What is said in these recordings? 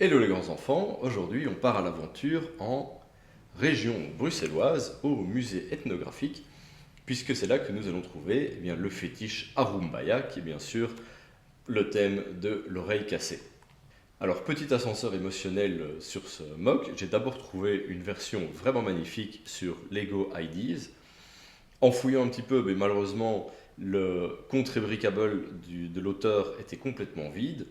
Hello les grands enfants, aujourd'hui on part à l'aventure en région bruxelloise au musée ethnographique puisque c'est là que nous allons trouver le fétiche Arumbaya qui est bien sûr le thème de l'oreille cassée. Alors petit ascenseur émotionnel sur ce mock, j'ai d'abord trouvé une version vraiment magnifique sur Lego Ideas. En fouillant un petit peu, mais malheureusement le compte Rebricable de l'auteur était complètement vide.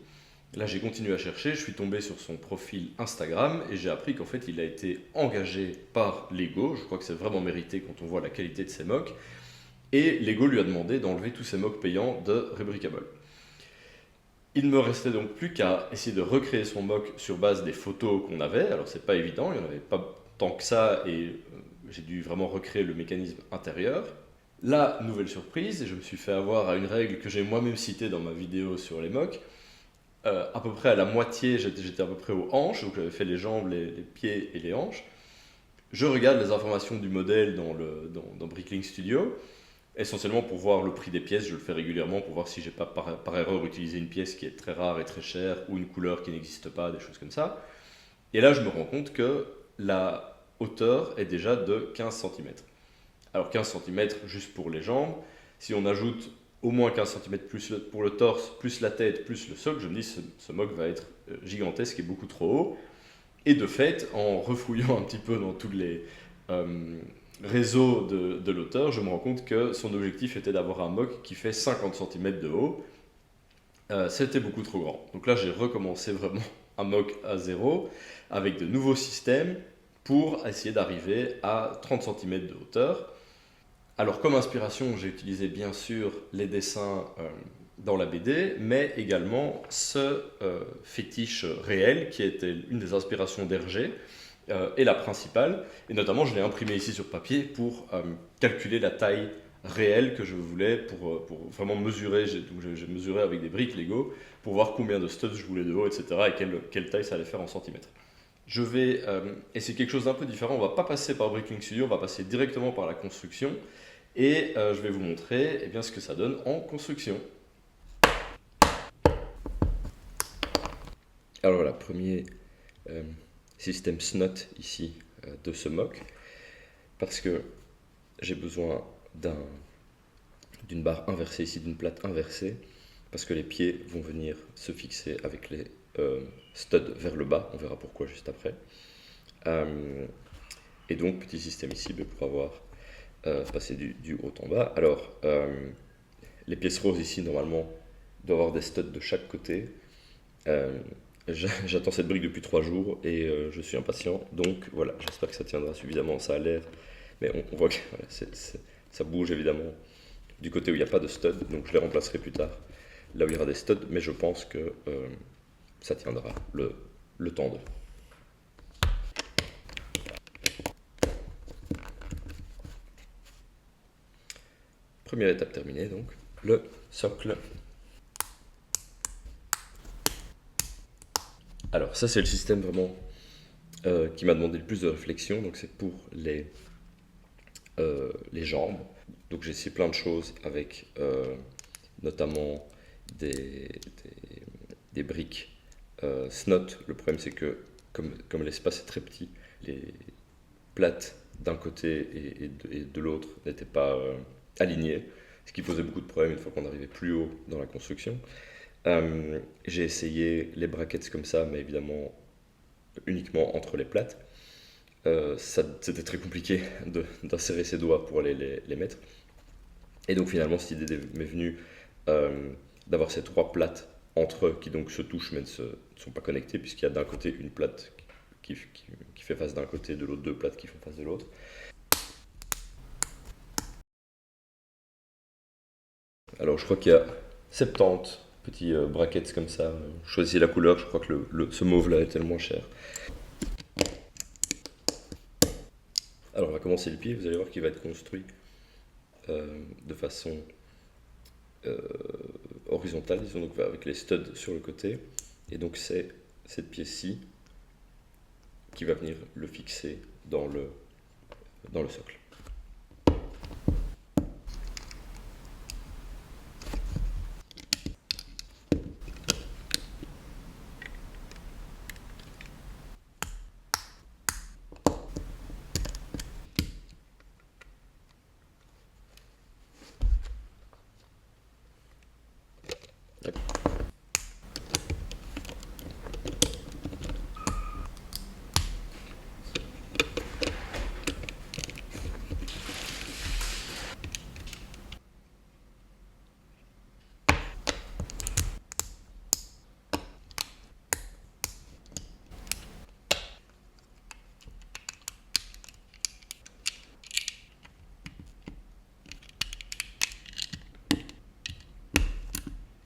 Là, j'ai continué à chercher, je suis tombé sur son profil Instagram et j'ai appris qu'en fait, il a été engagé par Lego. Je crois que c'est vraiment mérité quand on voit la qualité de ses mocks. Et Lego lui a demandé d'enlever tous ses mocks payants de Rebricable. Il ne me restait donc plus qu'à essayer de recréer son mock sur base des photos qu'on avait. Alors, c'est pas évident, il n'y en avait pas tant que ça et j'ai dû vraiment recréer le mécanisme intérieur. La nouvelle surprise, et je me suis fait avoir à une règle que j'ai moi-même citée dans ma vidéo sur les mocks, à peu près à la moitié, j'étais à peu près aux hanches, donc j'avais fait les jambes, les pieds et les hanches. Je regarde les informations du modèle dans Bricklink Studio, essentiellement pour voir le prix des pièces. Je le fais régulièrement pour voir si j'ai pas par erreur utilisé une pièce qui est très rare et très chère ou une couleur qui n'existe pas, des choses comme ça. Et là, je me rends compte que la hauteur est déjà de 15 cm. Alors 15 cm juste pour les jambes. Si on ajoute au moins 15 cm plus pour le torse, plus la tête, plus le socle, je me dis ce mock va être gigantesque et beaucoup trop haut. Et de fait, en refouillant un petit peu dans tous les réseaux de l'auteur, je me rends compte que son objectif était d'avoir un mock qui fait 50 cm de haut. C'était beaucoup trop grand. Donc là, j'ai recommencé vraiment un mock à zéro avec de nouveaux systèmes pour essayer d'arriver à 30 cm de hauteur. Alors comme inspiration, j'ai utilisé bien sûr les dessins dans la BD, mais également ce fétiche réel qui était une des inspirations d'Hergé et la principale. Et notamment, je l'ai imprimé ici sur papier pour calculer la taille réelle que je voulais pour vraiment mesurer. J'ai mesuré avec des briques Lego pour voir combien de studs je voulais de haut, etc. et quelle taille ça allait faire en centimètres. Je vais essayer quelque chose d'un peu différent. On ne va pas passer par Bricklink Studio, on va passer directement par la construction. Et je vais vous montrer ce que ça donne en construction. Alors voilà, premier système SNOT ici de ce mock, parce que j'ai besoin d'une barre inversée ici, d'une plate inversée, parce que les pieds vont venir se fixer avec les studs vers le bas, on verra pourquoi juste après. Et donc petit système ici pour avoir passer du haut en bas. Alors, les pièces roses ici, normalement, doivent avoir des studs de chaque côté. J'attends cette brique depuis 3 jours et je suis impatient. Donc voilà, j'espère que ça tiendra suffisamment. Ça a l'air, mais on voit que voilà, ça bouge évidemment du côté où il n'y a pas de stud. Donc je les remplacerai plus tard, là où il y aura des studs. Mais je pense que ça tiendra le temps de. Première étape terminée, donc le socle. Alors ça c'est le système vraiment qui m'a demandé le plus de réflexion, donc c'est pour les jambes. Donc j'ai essayé plein de choses avec notamment des briques SNOT. Le problème c'est que comme l'espace est très petit, les plates d'un côté et de l'autre n'étaient pas alignées, ce qui posait beaucoup de problèmes une fois qu'on arrivait plus haut dans la construction. J'ai essayé les brackets comme ça, mais évidemment uniquement entre les plates. C'était très compliqué d'insérer ses doigts pour aller les mettre. Et donc finalement, cette idée m'est venue d'avoir ces 3 plates entre eux qui donc se touchent mais ne sont pas connectées, puisqu'il y a d'un côté une plate qui fait face d'un côté, de l'autre 2 plates qui font face de l'autre. Alors je crois qu'il y a 70 petits brackets comme ça. Choisissez la couleur, je crois que ce mauve là est tellement cher. Alors on va commencer le pied, vous allez voir qu'il va être construit de façon horizontale, disons, donc avec les studs sur le côté. Et donc c'est cette pièce-ci qui va venir le fixer dans le socle.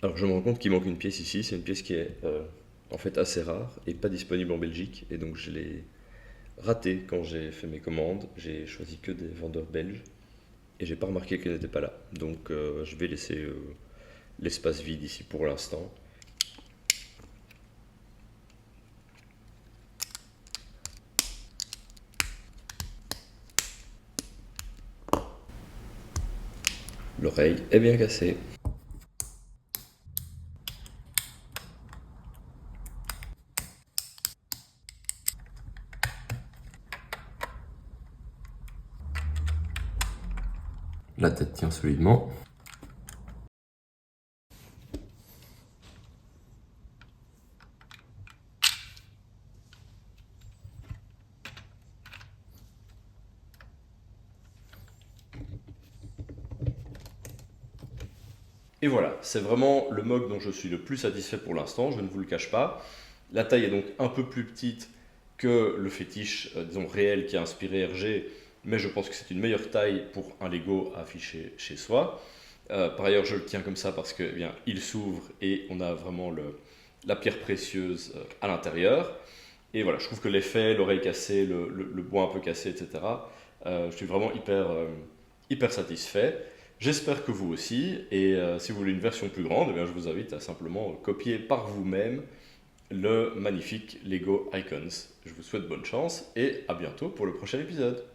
Alors je me rends compte qu'il manque une pièce ici, c'est une pièce qui est en fait assez rare et pas disponible en Belgique, et donc je l'ai ratée quand j'ai fait mes commandes. J'ai choisi que des vendeurs belges et j'ai pas remarqué qu'elle n'était pas là. Donc je vais laisser l'espace vide ici pour l'instant. L'oreille est bien cassée. La tête tient solidement. Et voilà, c'est vraiment le Moog dont je suis le plus satisfait pour l'instant, je ne vous le cache pas. La taille est donc un peu plus petite que le fétiche, disons, réel qui a inspiré RG, mais je pense que c'est une meilleure taille pour un Lego à afficher chez soi. Par ailleurs, je le tiens comme ça parce que, eh bien, il s'ouvre et on a vraiment la pierre précieuse à l'intérieur. Et voilà, je trouve que l'effet, l'oreille cassée, le bois un peu cassé, etc., je suis vraiment hyper satisfait. J'espère que vous aussi. Et si vous voulez une version plus grande, eh bien, je vous invite à simplement copier par vous-même le magnifique Lego Icons. Je vous souhaite bonne chance et à bientôt pour le prochain épisode.